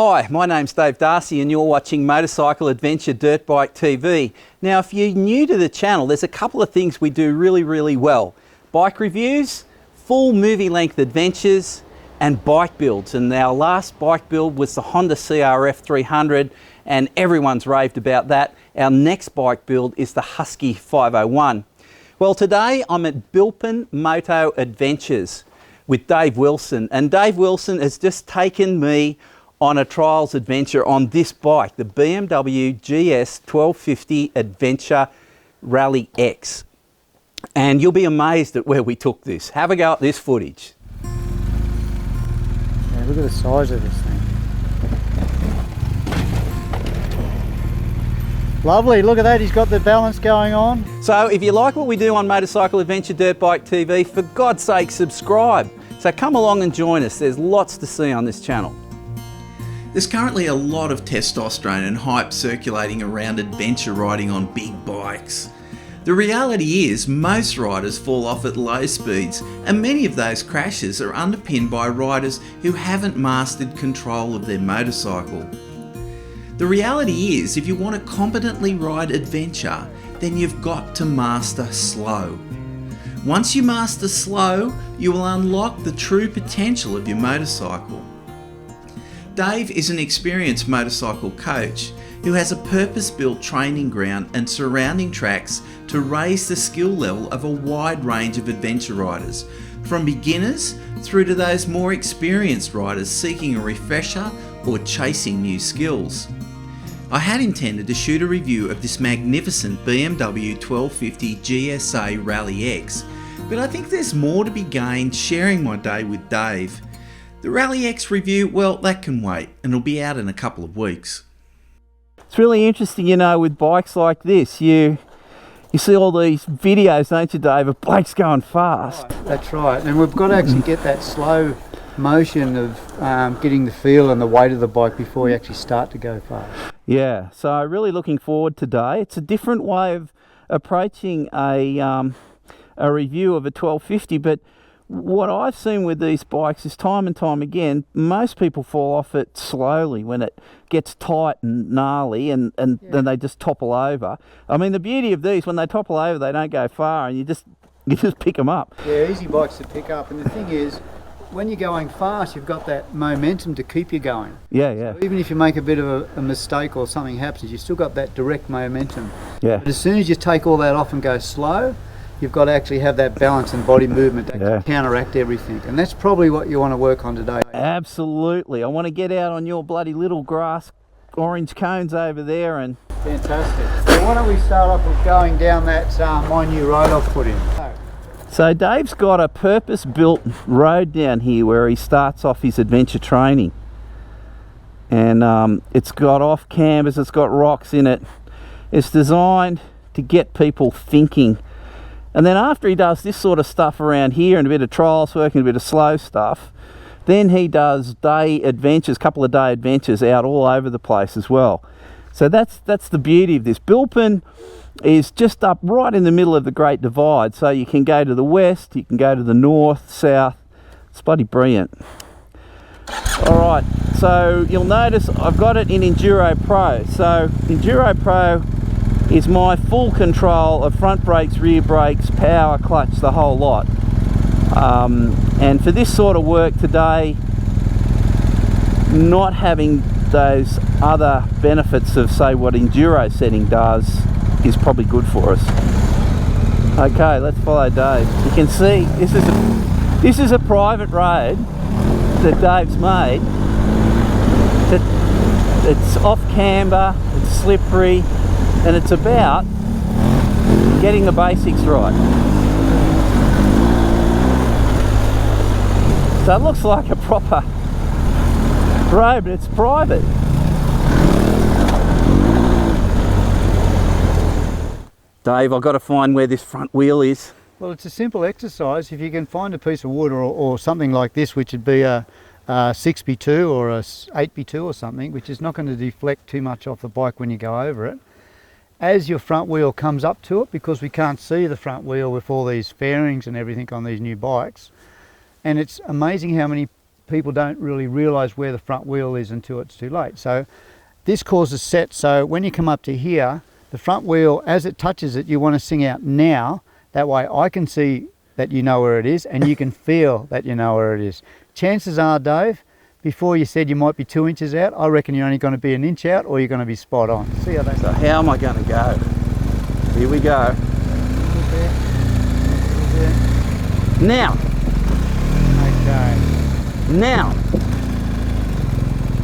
Hi, my name's Dave Darcy and you're watching Motorcycle Adventure Dirt Bike TV. Now if you're new to the channel, there's a couple of things we do really well. Bike reviews, full movie length adventures and bike builds. And our last bike build was the Honda CRF 300 and everyone's raved about that. Our next bike build is the Husky 501. Well, today I'm at Bilpin Moto Adventures with Dave Wilson, and Dave Wilson has just taken me on a trials adventure on this bike, the BMW GS 1250 Adventure Rallye X. And you'll be amazed at where we took this. Have a go at this footage. Yeah, look at the size of this thing. Lovely, look at that, he's got the balance going on. So if you like what we do on Motorcycle Adventure Dirt Bike TV, for God's sake, subscribe. So come along and join us. There's lots to see on this channel. There's currently a lot of testosterone and hype circulating around adventure riding on big bikes. The reality is most riders fall off at low speeds, and many of those crashes are underpinned by riders who haven't mastered control of their motorcycle. The reality is, if you want to competently ride adventure, then you've got to master slow. Once you master slow, you will unlock the true potential of your motorcycle. Dave is an experienced motorcycle coach who has a purpose-built training ground and surrounding tracks to raise the skill level of a wide range of adventure riders, from beginners through to those more experienced riders seeking a refresher or chasing new skills. I had intended to shoot a review of this magnificent BMW 1250 GSA Rallye X, but I think there's more to be gained sharing my day with Dave. The Rallye X review, well, that can wait, and it'll be out in a couple of weeks. It's really interesting, you know, with bikes like this, you see all these videos, don't you, Dave, of bikes going fast. Right, that's right, and we've got to actually get that slow motion of getting the feel and the weight of the bike before you actually start to go fast. Yeah, so really looking forward today. It's a different way of approaching a review of a 1250, but what I've seen with these bikes is time and time again, most people fall off it slowly when it gets tight and gnarly and then they just topple over. I mean, the beauty of these, when they topple over, they don't go far and you just pick them up. Yeah, easy bikes to pick up, and the thing is, when you're going fast, you've got that momentum to keep you going. Yeah, yeah. So even if you make a bit of a mistake or something happens, you've still got that direct momentum. Yeah. But as soon as you take all that off and go slow, you've got to actually have that balance and body movement to counteract everything. And that's probably what you want to work on today. Absolutely. I want to get out on your bloody little grass orange cones over there and... Fantastic. So why don't we start off with going down that my new road I've put in. So Dave's got a purpose-built road down here where he starts off his adventure training. And it's got off-cambers, it's got rocks in it. It's designed to get people thinking. And then after he does this sort of stuff around here and a bit of trials work and a bit of slow stuff, then he does day adventures, couple of day adventures out all over the place as well. So that's the beauty of this. Bilpin is just up right in the middle of the Great Divide, so you can go to the west, you can go to the north, south. It's bloody brilliant. Alright, so you'll notice I've got it in Enduro Pro. So Enduro Pro is my full control of front brakes, rear brakes, power, clutch, the whole lot. And for this sort of work today, not having those other benefits of, say, what Enduro setting does is probably good for us. Okay, let's follow Dave. You can see this is a private road that Dave's made. It's off camber, it's slippery, and it's about getting the basics right. So it looks like a proper road, but it's private. Dave, I've got to find where this front wheel is. Well, it's a simple exercise. If you can find a piece of wood or something like this, which would be a 6x2 or a 8x2 or something, which is not going to deflect too much off the bike when you go over it. As your front wheel comes up to it, because we can't see the front wheel with all these fairings and everything on these new bikes, and it's amazing how many people don't really realise where the front wheel is until it's too late. So this causes set, so when you come up to here, the front wheel, as it touches it, you want to sing out now. That way I can see that you know where it is, and you can feel that you know where it is. Chances are, Dave, before you said you might be 2 inches out, I reckon you're only going to be an inch out, or you're going to be spot on. See how that So how am I going to go? Here we go. Now. Okay. Now.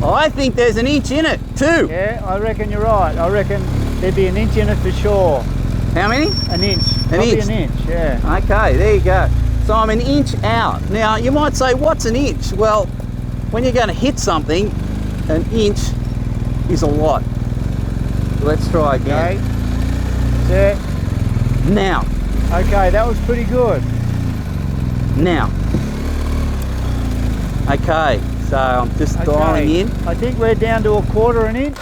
I think there's an inch in it too. Yeah, I reckon you're right. I reckon there'd be an inch in it for sure. How many? An inch. Probably an inch, yeah. Okay, there you go. So I'm an inch out. Now you might say, what's an inch? Well, when you're going to hit something, an inch is a lot. Let's try again. Okay. Set. Now. Okay, that was pretty good. Now. Okay, so I'm just dialing in. I think we're down to 1/4 an inch.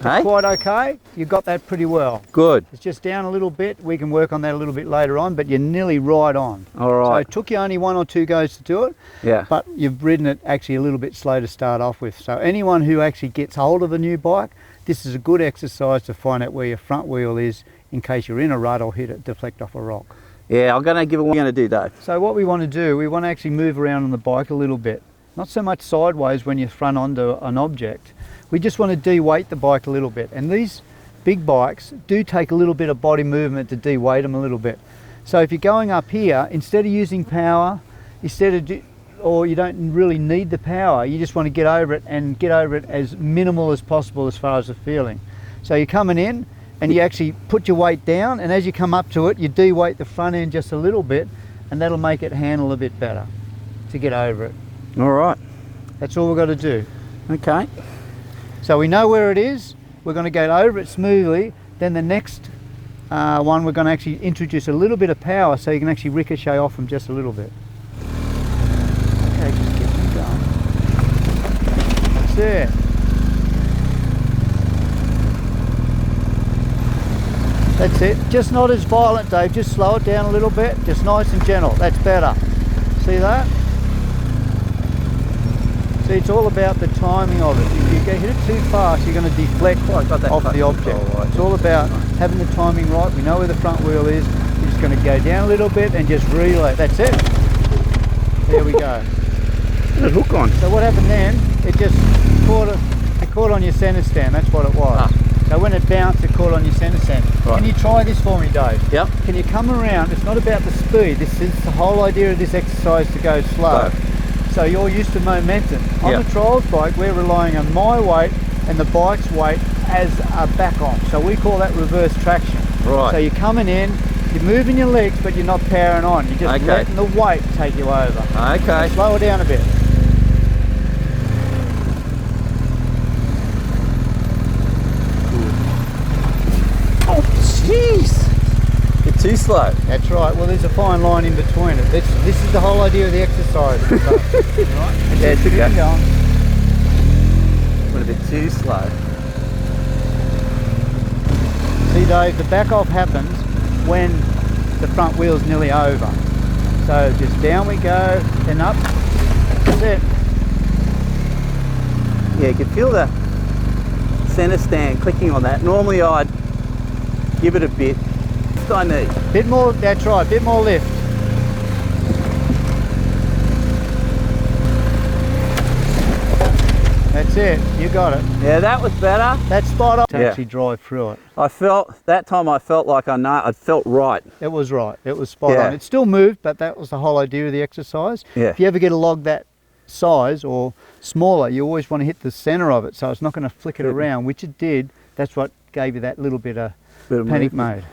Hey? Quite okay. You got that pretty well. Good. It's just down a little bit. We can work on that a little bit later on, but you're nearly right on. All right. So it took you only 1 or 2 goes to do it. Yeah. But you've ridden it actually a little bit slow to start off with. So anyone who actually gets hold of a new bike, this is a good exercise to find out where your front wheel is in case you're in a rut or hit it, deflect off a rock. Yeah, I'm going to give it what we're going to do, Dave. So what we want to do, we want to actually move around on the bike a little bit. Not so much sideways when you front onto an object. We just want to de-weight the bike a little bit. And these big bikes do take a little bit of body movement to de-weight them a little bit. So if you're going up here, instead of using power, or you don't really need the power, you just want to get over it and get over it as minimal as possible as far as the feeling. So you're coming in and you actually put your weight down, and as you come up to it, you de-weight the front end just a little bit, and that'll make it handle a bit better to get over it. All right. That's all we've got to do. Okay. So we know where it is, we're going to go over it smoothly, then the next one we're going to actually introduce a little bit of power so you can actually ricochet off them just a little bit. Okay, just get them going. That's it. That's it. Just not as violent, Dave, just slow it down a little bit, just nice and gentle, that's better. See that? See, it's all about the timing of it. If you hit it too fast, you're going to deflect off the object. It's all about having the timing right. We know where the front wheel is. You're just going to go down a little bit and just relay. That's it. There we go. Put a hook on. So what happened then, it just caught on your centre stand. That's what it was. So when it bounced, it caught on your centre stand. Right. Can you try this for me, Dave? Yep. Can you come around? It's not about the speed. This is the whole idea of this exercise, to go slow. So you're used to momentum. On the trials bike, we're relying on my weight and the bike's weight as a back on. So we call that reverse traction. Right. So you're coming in, you're moving your legs, but you're not powering on. You're just letting the weight take you over. Okay. So slow it down a bit. Oh, jeez. Too slow. That's right. Well, there's a fine line in between it. This is the whole idea of the exercise. So, right? Yeah, it's okay. Going. Went a bit too slow. See, Dave, the back off happens when the front wheel's nearly over. So just down we go, then up. That's it. Yeah, you can feel the centre stand clicking on that. Normally I'd give it a bit. I need. Bit more, that's right, bit more lift. That's it, you got it. Yeah, that was better. That's spot on. To actually drive through it. That time I felt like I felt right. It was right, it was spot on. It still moved, but that was the whole idea of the exercise. Yeah. If you ever get a log that size or smaller, you always want to hit the centre of it, so it's not going to flick it around, which it did. That's what gave you that little bit of panic mode.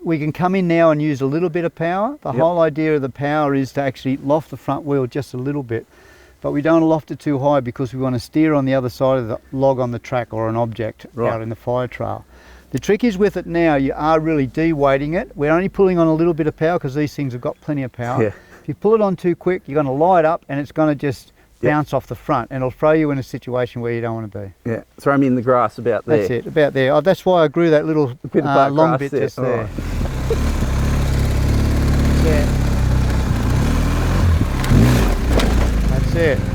We can come in now and use a little bit of power. The whole idea of the power is to actually loft the front wheel just a little bit, but we don't loft it too high because we want to steer on the other side of the log on the track or an object out in the fire trail. The trick is with it now, you are really de-weighting it. We're only pulling on a little bit of power because these things have got plenty of power. If you pull it on too quick, you're going to light up and it's going to just bounce off the front, and it'll throw you in a situation where you don't want to be. Yeah, throw me in the grass about there. That's it, about there. Oh, that's why I grew that little long bit just there. That's That's it.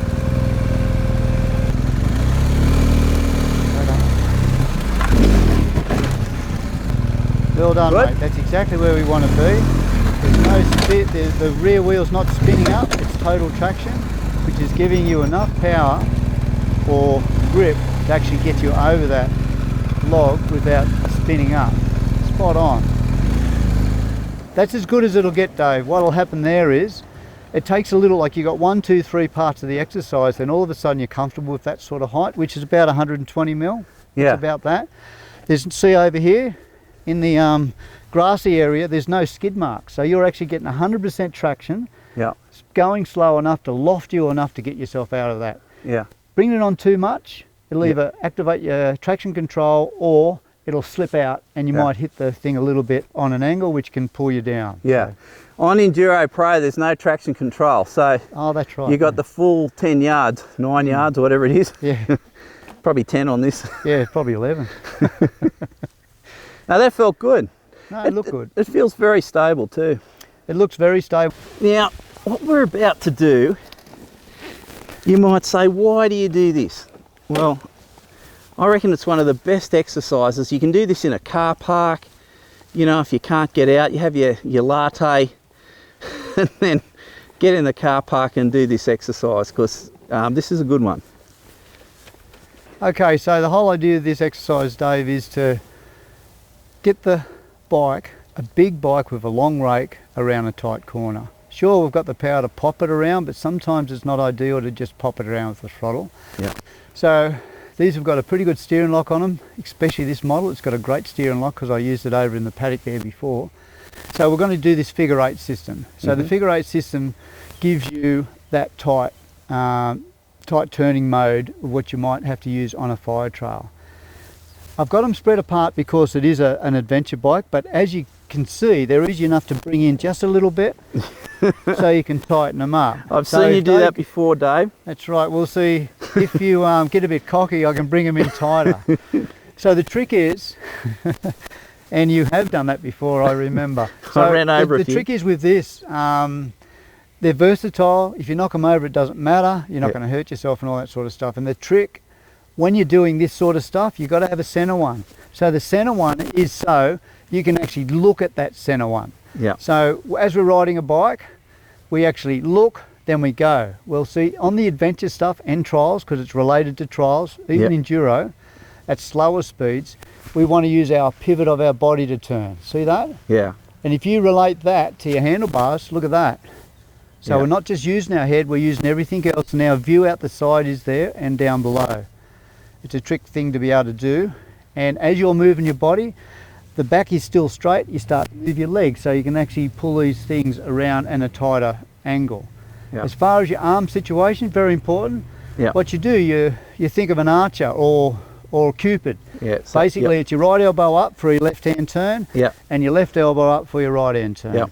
Well done, Good. mate. That's exactly where we want to be. There's no spit, the rear wheel's not spinning up, it's total traction, which is giving you enough power or grip to actually get you over that log without spinning up. Spot on. That's as good as it'll get, Dave. What'll happen there is, it takes a little, like you got 1, 2, 3 parts of the exercise, then all of a sudden you're comfortable with that sort of height, which is about 120 mil. Yeah. It's about that. See over here, in the grassy area, there's no skid marks, so you're actually getting 100% traction. Yeah. It's going slow enough to loft you enough to get yourself out of that. Yeah. Bring it on too much, it'll either activate your traction control or it'll slip out and you might hit the thing a little bit on an angle, which can pull you down. Yeah. On Enduro Pro, there's no traction control, so Oh, that's right. you got the full 10 yards, 9 yards, or whatever it is. Yeah. Probably 10 on this. Yeah, probably 11. Now that felt good. No, it looked good. It feels very stable too. It looks very stable. Now, what we're about to do, you might say, why do you do this? Well, I reckon it's one of the best exercises. You can do this in a car park. You know, if you can't get out, you have your latte and then get in the car park and do this exercise, because this is a good one. Okay, so the whole idea of this exercise, Dave, is to get the bike, a big bike with a long rake, around a tight corner. Sure, we've got the power to pop it around, but sometimes it's not ideal to just pop it around with the throttle. Yeah. So these have got a pretty good steering lock on them, especially this model. It's got a great steering lock because I used it over in the paddock there before. So we're going to do this figure 8 system. So the figure 8 system gives you that tight turning mode of what you might have to use on a fire trail. I've got them spread apart because it is an adventure bike, but as you can see, they're easy enough to bring in just a little bit so you can tighten them up. I've seen you do that before, Dave. That's right. We'll see if you get a bit cocky, I can bring them in tighter. So the trick is, and you have done that before, I remember. So I ran over the trick is with this, they're versatile. If you knock them over, it doesn't matter. You're not going to hurt yourself and all that sort of stuff. And the trick, when you're doing this sort of stuff, you've got to have a center one. So the center one is so you can actually look at that center one. Yeah. So as we're riding a bike, we actually look, then we go. We'll see on the adventure stuff and trials, because it's related to trials, even enduro, at slower speeds, we want to use our pivot of our body to turn. See that? Yeah. And if you relate that to your handlebars, look at that. So we're not just using our head, we're using everything else, and our view out the side is there and down below. It's a trick thing to be able to do. And as you're moving your body, the back is still straight, you start to move your legs, so you can actually pull these things around in a tighter angle. Yeah. As far as your arm situation, very important. Yeah. What you do, you think of an archer or Cupid. Yeah. So, Basically, it's your right elbow up for your left-hand turn, and your left elbow up for your right-hand turn. Yeah.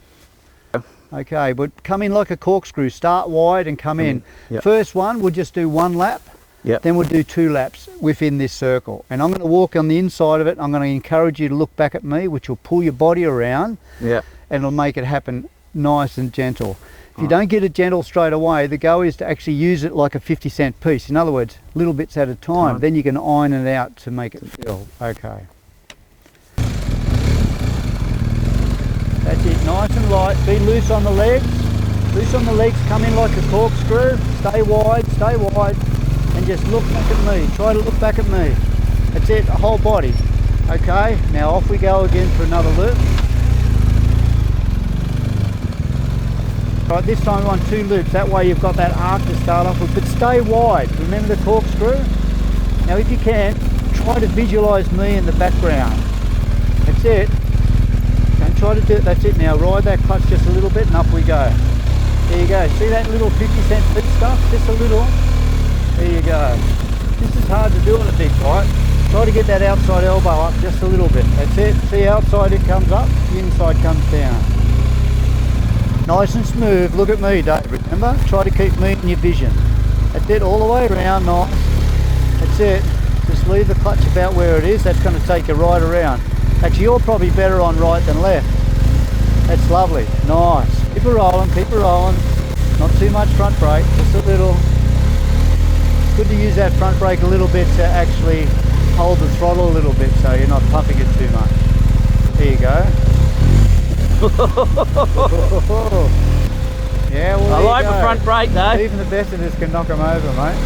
Okay, but come in like a corkscrew. Start wide and come in. Yep. First one, we'll just do 1 lap. Yep. Then we'll do 2 laps within this circle. And I'm going to walk on the inside of it. I'm going to encourage you to look back at me, which will pull your body around. Yeah. And it'll make it happen nice and gentle. If you don't get it gentle straight away, the go is to actually use it like a 50-cent piece. In other words, little bits at a time. Then you can iron it out to make it feel okay. That's it, nice and light. Be loose on the legs. Loose on the legs, come in like a corkscrew. Stay wide, and just look back at me. Try to look back at me. That's it, the whole body. Okay, now off we go again for another loop. Right, this time we want 2 loops. That way you've got that arc to start off with, but stay wide. Remember the corkscrew? Now if you can, try to visualise me in the background. That's it. Don't try to do it, that's it. Now ride that clutch just a little bit and up we go. There you go, see that little 50-cent bit stuff? Just a little. There you go. This is hard to do on a big bike. Try to get that outside elbow up just a little bit. That's it. See, outside it comes up, the inside comes down. Nice and smooth. Look at me, Dave. Remember? Try to keep me in your vision. That's it, all the way around, nice. That's it. Just leave the clutch about where it is. That's going to take you right around. Actually, you're probably better on right than left. That's lovely. Nice. Keep it rolling, keep it rolling. Not too much front brake, just a little. Good to use that front brake a little bit to actually hold the throttle a little bit so you're not pumping it too much. There you go. Yeah, well, I like the front brake though. Even the best of us can knock them over, mate.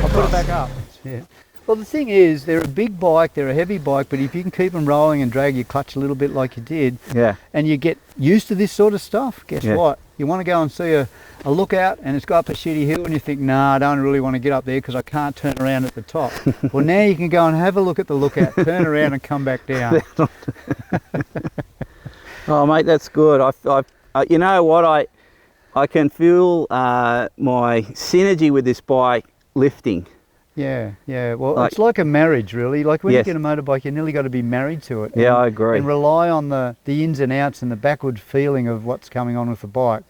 I'll put it back up. Yeah. Well, the thing is, they're a big bike, they're a heavy bike, but if you can keep them rolling and drag your clutch a little bit like you did, yeah, and you get used to this sort of stuff, guess what? You want to go and see a lookout and it's got up a shitty hill and you think, nah, I don't really want to get up there because I can't turn around at the top. Well, now you can go and have a look at the lookout, turn around and come back down. Oh, mate, that's good. You know what? I can feel my synergy with this bike lifting. Yeah, yeah. Well, it's like a marriage, really. Like when you get a motorbike, you nearly got to be married to it. Yeah, I agree. And rely on the ins and outs and the backward feeling of what's coming on with the bike.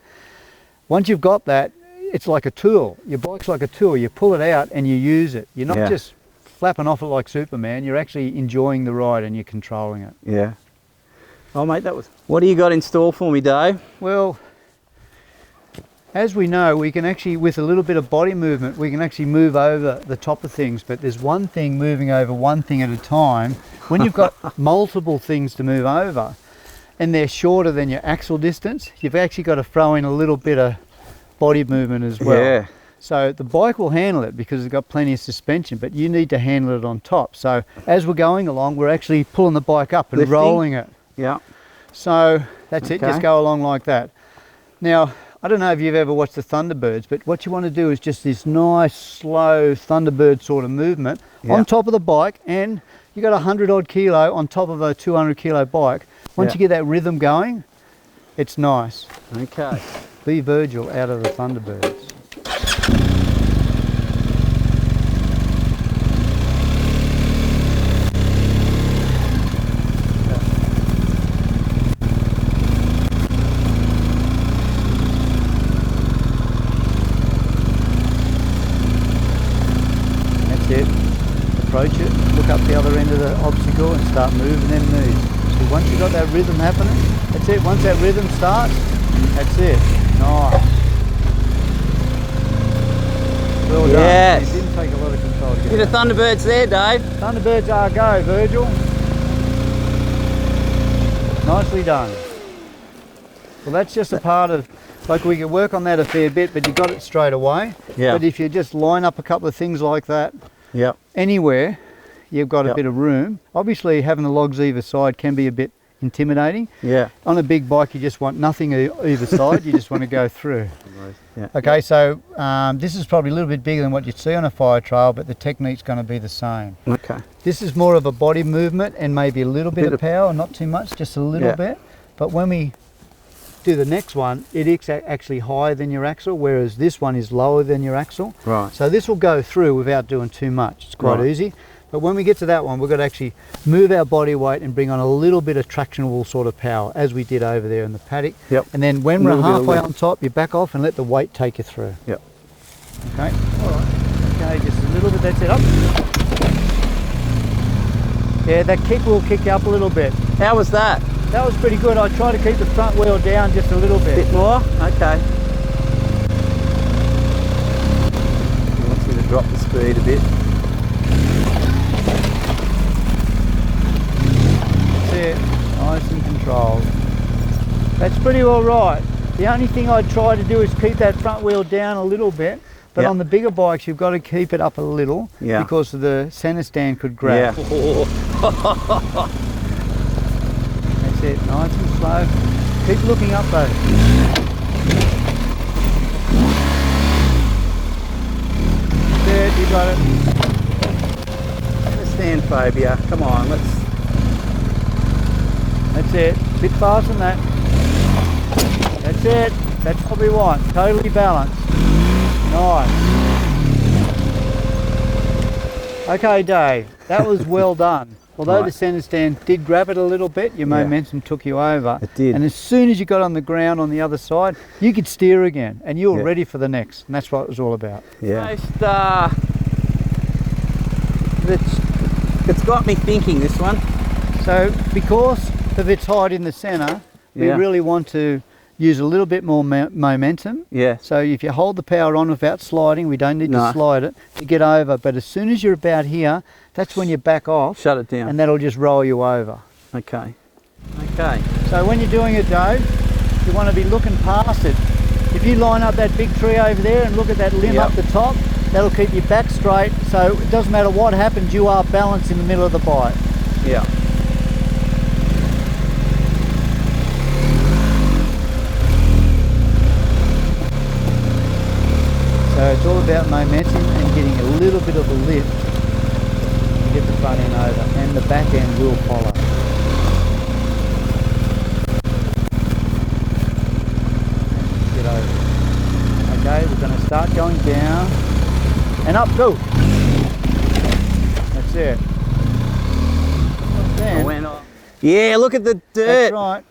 Once you've got that, it's like a tool. Your bike's like a tool. You pull it out and you use it. You're not just flapping off it like Superman. You're actually enjoying the ride and you're controlling it. Yeah. Oh, mate, that was... What do you got in store for me, Dave? Well, as we know, we can actually, with a little bit of body movement, we can actually move over the top of things, but there's one thing moving over one thing at a time. When you've got multiple things to move over and they're shorter than your axle distance, you've actually got to throw in a little bit of body movement as well. Yeah. So the bike will handle it because it's got plenty of suspension, but you need to handle it on top. So as we're going along, we're actually pulling the bike up and rolling it. Yeah. So that's it, just go along like that. Now, I don't know if you've ever watched the Thunderbirds, but what you want to do is just this nice, slow Thunderbird sort of movement on top of the bike, and you got 100 odd kilo on top of a 200 kilo bike. Once you get that rhythm going, it's nice. Okay. Be Virgil out of the Thunderbirds. Approach it, look up the other end of the obstacle and start moving them knees. So once you've got that rhythm happening, that's it. Once that rhythm starts, that's it. Nice. Well done. Yes. It didn't take a lot of control to get Bit of Thunderbirds there, Dave. Thunderbirds are go, Virgil. Nicely done. Well, that's just a part of, like we can work on that a fair bit, but you got it straight away. Yeah. But if you just line up a couple of things like that, anywhere you've got a bit of room. Obviously having the logs either side can be a bit intimidating. Yeah. On a big bike you just want nothing either side, you just want to go through. Yeah. Okay, so this is probably a little bit bigger than what you'd see on a fire trail, but the technique's going to be the same. Okay. This is more of a body movement and maybe a little bit of power, not too much, just a little bit. But when we do the next one, it is actually higher than your axle, whereas this one is lower than your axle. Right. So this will go through without doing too much. It's quite easy. But when we get to that one, we've got to actually move our body weight and bring on a little bit of tractionable sort of power, as we did over there in the paddock. Yep. And then when we're halfway on top, you back off and let the weight take you through. Yep. Okay. All right. Okay, just a little bit. That's it. Up. Yeah, that kick will kick you up a little bit. How was that? That was pretty good. I try to keep the front wheel down just a little bit. Bit more? Okay. He wants me to drop the speed a bit. That's it. Nice and controlled. That's pretty well right. The only thing I'd try to do is keep that front wheel down a little bit, but on the bigger bikes you've got to keep it up a little because the centre stand could grab. That's it, nice and slow. Keep looking up though. There, you got it. Stand phobia. Come on, let's. That's it. Bit faster than that. That's it. That's what we want. Totally balanced. Nice. Okay, Dave. That was well done. Although the centre stand did grab it a little bit, your momentum took you over. It did. And as soon as you got on the ground on the other side, you could steer again, and you were ready for the next. And that's what it was all about. Yeah. It's got me thinking, this one. So because of its height in the centre, we really want to use a little bit more momentum. Yeah. So if you hold the power on without sliding, we don't need to slide it to get over. But as soon as you're about here, that's when you back off. Shut it down. And that'll just roll you over. Okay. Okay. So when you're doing it, Dave, you want to be looking past it. If you line up that big tree over there and look at that limb up the top, that'll keep your back straight. So it doesn't matter what happens, you are balanced in the middle of the bike. Yeah. So it's all about momentum and getting a little bit of a lift to get the front end over, and the back end will follow. Get over. Okay, we're going to start going down and up, go. That's it. Then, yeah, look at the dirt. that's right.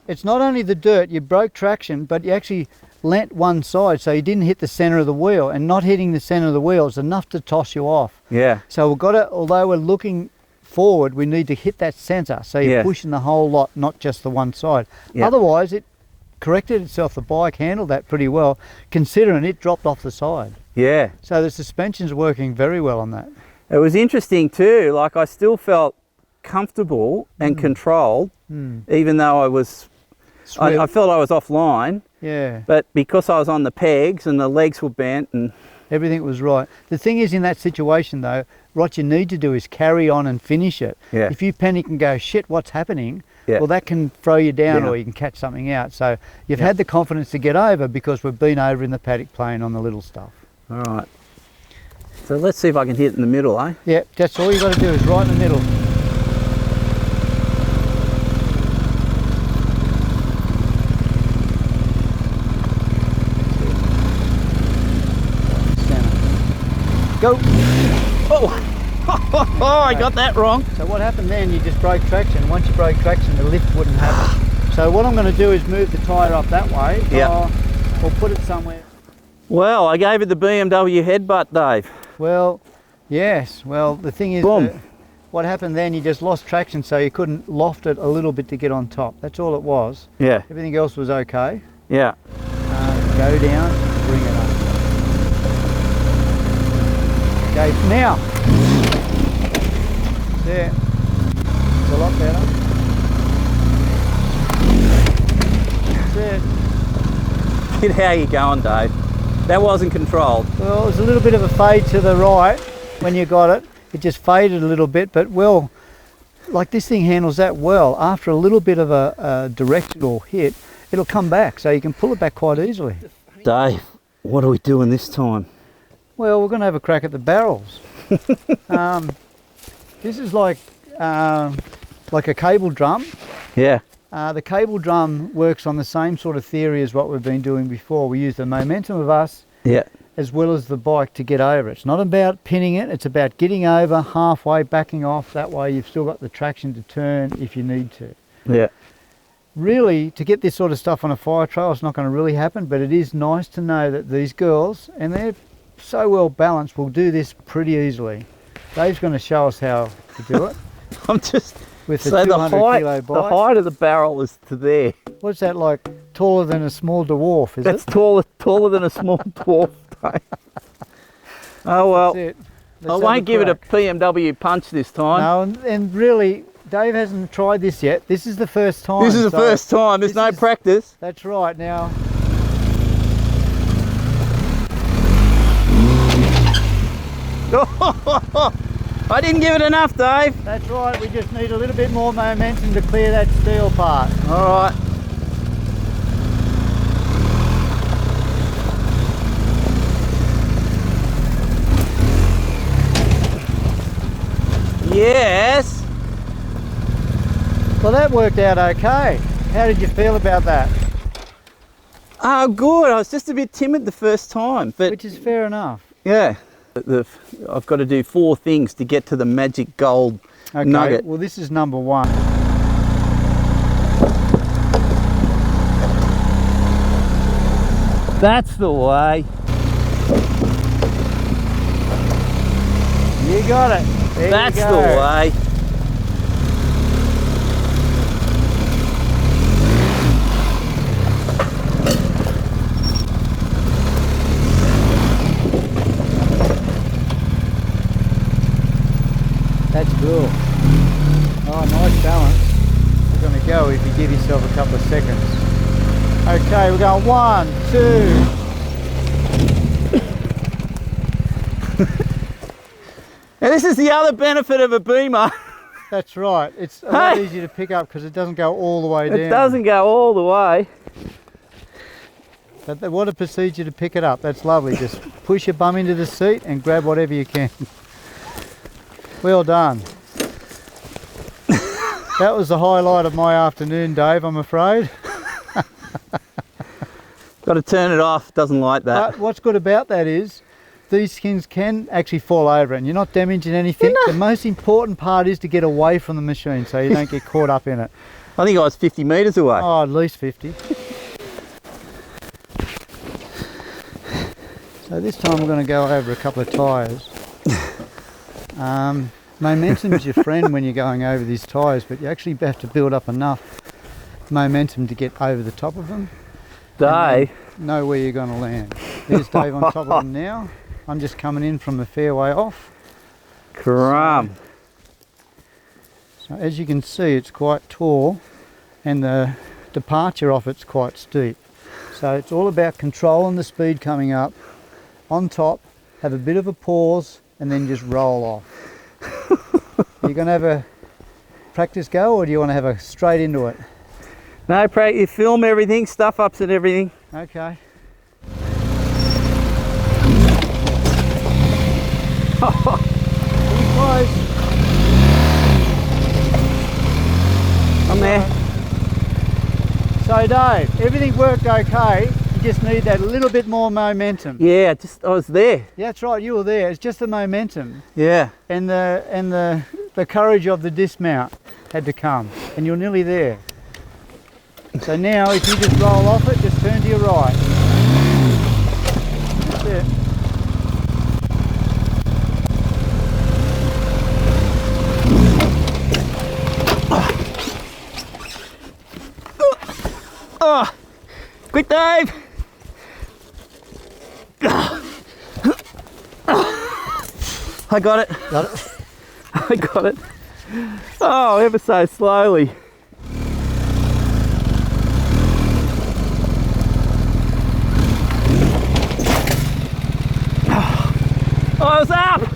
It's not only the dirt, you broke traction, but you actually leant one side, so you didn't hit the center of the wheel, and not hitting the center of the wheel is enough to toss you off. Yeah. So we've got to, although we're looking forward, we need to hit that center, so you're pushing the whole lot, not just the one side. Otherwise, it corrected itself. The bike handled that pretty well, considering it dropped off the side. Yeah. So the suspension's working very well on that. It was interesting too, like I still felt comfortable and controlled, even though I was, I felt I was offline. Yeah. But because I was on the pegs and the legs were bent and everything was right. The thing is, in that situation though, what you need to do is carry on and finish it. Yeah. If you panic and go, shit, what's happening? Well, that can throw you down, or you can catch something out. So you've had the confidence to get over because we've been over in the paddock playing on the little stuff. All right. So let's see if I can hit it in the middle, eh? Yeah, that's all you got to do, is right in the middle. Go. Oh, I got that wrong. So what happened then, you just broke traction. Once you broke traction, the lift wouldn't happen. So what I'm going to do is move the tyre up that way, or put it somewhere. Well, I gave it the BMW headbutt, Dave. Well, yes. Well, the thing is, what happened then, you just lost traction, so you couldn't loft it a little bit to get on top. That's all it was. Yeah. Everything else was okay. Yeah. Go down, bring it up. Okay, now. There. It's a lot better. That's it. How you going, Dave? That wasn't controlled. Well, it was a little bit of a fade to the right when you got it. It just faded a little bit, but well, like this thing handles that well. After a little bit of a directional hit, it'll come back, so you can pull it back quite easily. Dave, what are we doing this time? Well, we're going to have a crack at the barrels. This is like a cable drum. Yeah. The cable drum works on the same sort of theory as what we've been doing before. We use the momentum of us as well as the bike to get over. It's not about pinning it, it's about getting over halfway, backing off. That way you've still got the traction to turn if you need to. Yeah. Really, to get this sort of stuff on a fire trail, it's not going to really happen, but it is nice to know that these girls, and they're so well balanced, will do this pretty easily. Dave's going to show us how to do it. I'm just... With the 200 kilo bike. The height of the barrel is to there. What's that, like taller than a small dwarf, is That's it? taller than a small dwarf. Oh well, That's it. I won't give it a BMW punch this time. No, and really, Dave hasn't tried this yet. This is the first time. This is the first time, there's no practice. That's right, now. I didn't give it enough, Dave. That's right, we just need a little bit more momentum to clear that steel part. All right. Yes. Well, that worked out okay. How did you feel about that? Oh, good. I was just a bit timid the first time, but which is fair enough. Yeah. I've got to do 4 things to get to the magic gold nugget. Well, this is number 1. That's the way. You got it. There That's you the go. way. That's cool. Oh, nice balance. We're going to go if you give yourself a couple of seconds. Okay, we're going 1, 2. Now this is the other benefit of a Beamer. That's right. It's a lot easier to pick up because it doesn't go all the way down. It doesn't go all the way. But what a procedure to pick it up. That's lovely. Just push your bum into the seat and grab whatever you can. Well done. That was the highlight of my afternoon, Dave, I'm afraid. Got to turn it off, doesn't like that. But what's good about that is these things can actually fall over and you're not damaging anything. The most important part is to get away from the machine so you don't get caught up in it. I think I was 50 metres away. Oh, at least 50. So this time we're going to go over a couple of tyres. Momentum's your friend when you're going over these tyres, but you actually have to build up enough momentum to get over the top of them. Dave. Know where you're going to land. There's Dave on top of them now. I'm just coming in from a fair way off. Crum. So as you can see, it's quite tall and the departure off it's quite steep. So it's all about controlling the speed coming up. On top, have a bit of a pause and then just roll off. You're going to have a practice go or do you want to have a straight into it? No, you film everything, stuff ups and everything. Okay. Pretty close. I'm there. So Dave, everything worked okay. You just need that little bit more momentum. Yeah, I was there. Yeah, that's right. You were there. It's just the momentum Yeah. and the courage of the dismount had to come, and you're nearly there. So now, if you just roll off it, just turn to your right. That's it. Oh, quick, Dave! I got it. Got it? I got it. Oh, ever so slowly. Oh, it's up! Look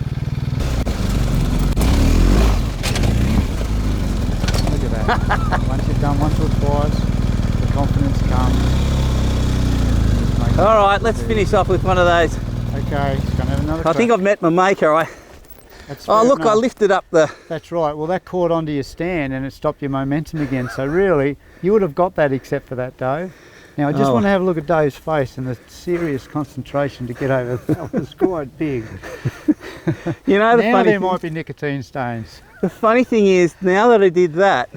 at that. Once you've done once or twice, the confidence comes. All right, let's finish off with one of those. Okay, just gonna have another I think I've met my maker. That's Oh, fair look, enough. I lifted up the... That's right. Well, that caught onto your stand and it stopped your momentum again. So really, you would have got that except for that, Dave. Now, I just want to have a look at Dave's face and the serious concentration to get over that was quite big. You know, Now there might be nicotine stains. The funny thing is, now that I did that,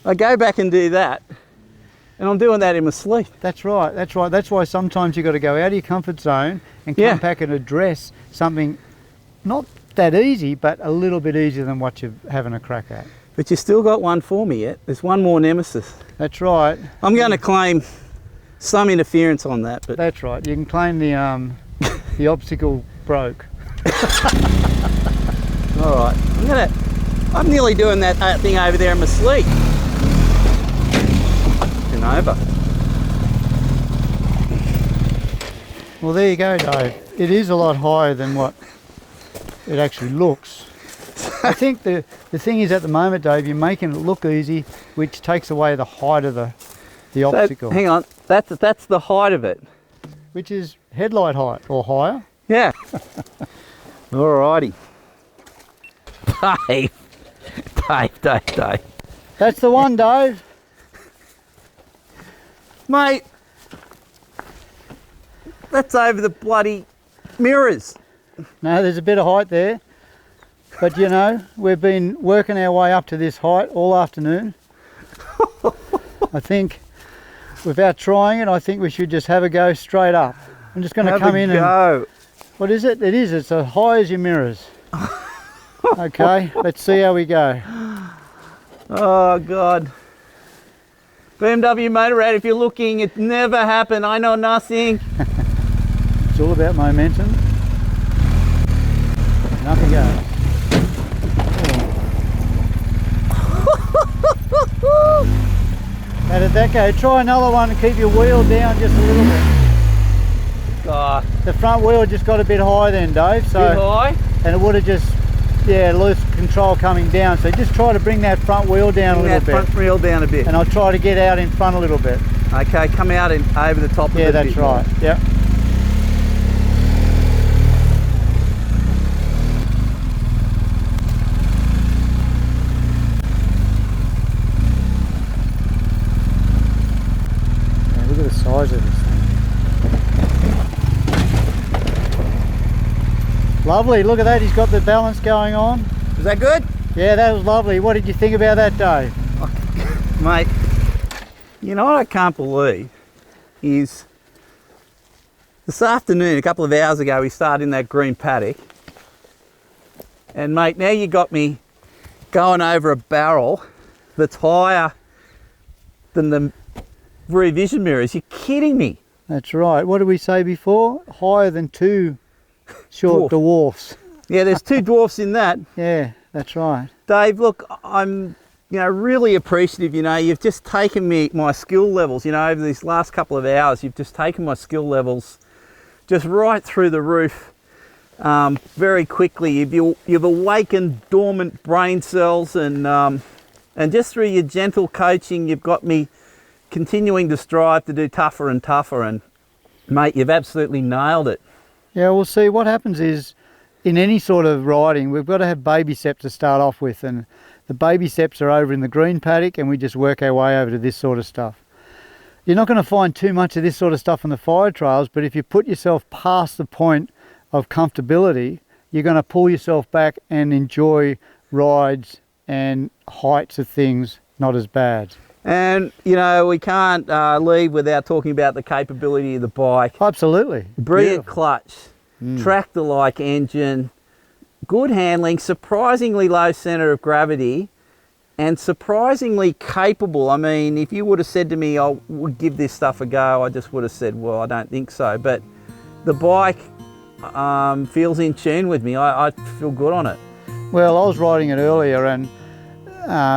I go back and do that, and I'm doing that in my sleep. That's right. That's right. That's why sometimes you've got to go out of your comfort zone and come back and address something not that easy, but a little bit easier than what you're having a crack at. But you still got one for me yet. There's one more nemesis. That's right. I'm going to claim some interference on that, but That's right. You can claim the obstacle broke. all right. I'm nearly doing that thing over there in my sleep. And over. Well, there you go, Dave. It is a lot higher than what it actually looks. I think the thing is at the moment, Dave, you're making it look easy, which takes away the height of the obstacle. Hang on, that's the height of it. Which is headlight height or higher. Yeah. Alrighty. Dave. That's the one, Dave. Mate, that's over the bloody mirrors. No, there's a bit of height there. But you know, we've been working our way up to this height all afternoon. I think, without trying it, I think we should just have a go straight up. I'm just going to come in and... What is it? It's as high as your mirrors. Okay, let's see how we go. Oh God. BMW Motorrad, if you're looking, it never happened. I know nothing. It's all about momentum. And up we go. Oh, let that go. Try another one and keep your wheel down just a little bit. The front wheel just got a bit high then, Dave. So, bit high? And it would have just, yeah, lost control coming down. So just try to bring that front wheel down a little bit. Front wheel down a bit. And I'll try to get out in front a little bit. Okay, come out in over the top of it. Yeah, that's right. Yep. Yeah, look at the size of this thing. Lovely, look at that, he's got the balance going on. Is that good? Yeah, that was lovely. What did you think about that, Dave? Mate, you know what I can't believe is this afternoon, a couple of hours ago, we started in that green paddock. And mate, now you got me going over a barrel that's higher than the rear vision mirrors. You're kidding me. That's right. What did we say before? Higher than two short dwarfs. Yeah, there's two dwarfs in that. Yeah, that's right. Dave, look, I'm really appreciative. You've just taken my skill levels, over these last couple of hours, you've just taken my skill levels just right through the roof very quickly. You've awakened dormant brain cells, and just through your gentle coaching, you've got me continuing to strive to do tougher and tougher, and mate, you've absolutely nailed it. Yeah, we'll see. What happens is, in any sort of riding, we've got to have baby steps to start off with, and the baby steps are over in the green paddock, and we just work our way over to this sort of stuff. You're not going to find too much of this sort of stuff on the fire trails, but if you put yourself past the point of comfortability, you're going to pull yourself back and enjoy rides and heights of things not as bad. And we can't leave without talking about the capability of the bike. Absolutely. Brilliant clutch, tractor-like engine, good handling, surprisingly low centre of gravity, and surprisingly capable. I mean, if you would have said to me, I would give this stuff a go, I just would have said, well, I don't think so. But the bike feels in tune with me. I feel good on it. Well, I was riding it earlier, and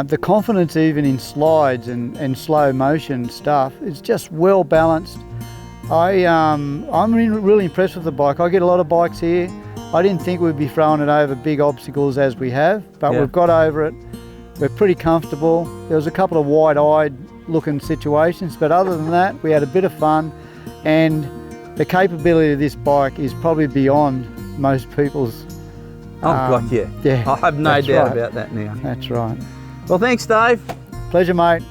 the confidence even in slides and slow motion stuff is just well balanced. I'm really impressed with the bike. I get a lot of bikes here. I didn't think we'd be throwing it over big obstacles as we have, but we've got over it. We're pretty comfortable. There was a couple of wide-eyed looking situations, but other than that, we had a bit of fun, and the capability of this bike is probably beyond most people's. Yeah. I have no doubt about that now. That's right. Well, thanks, Dave. Pleasure, mate.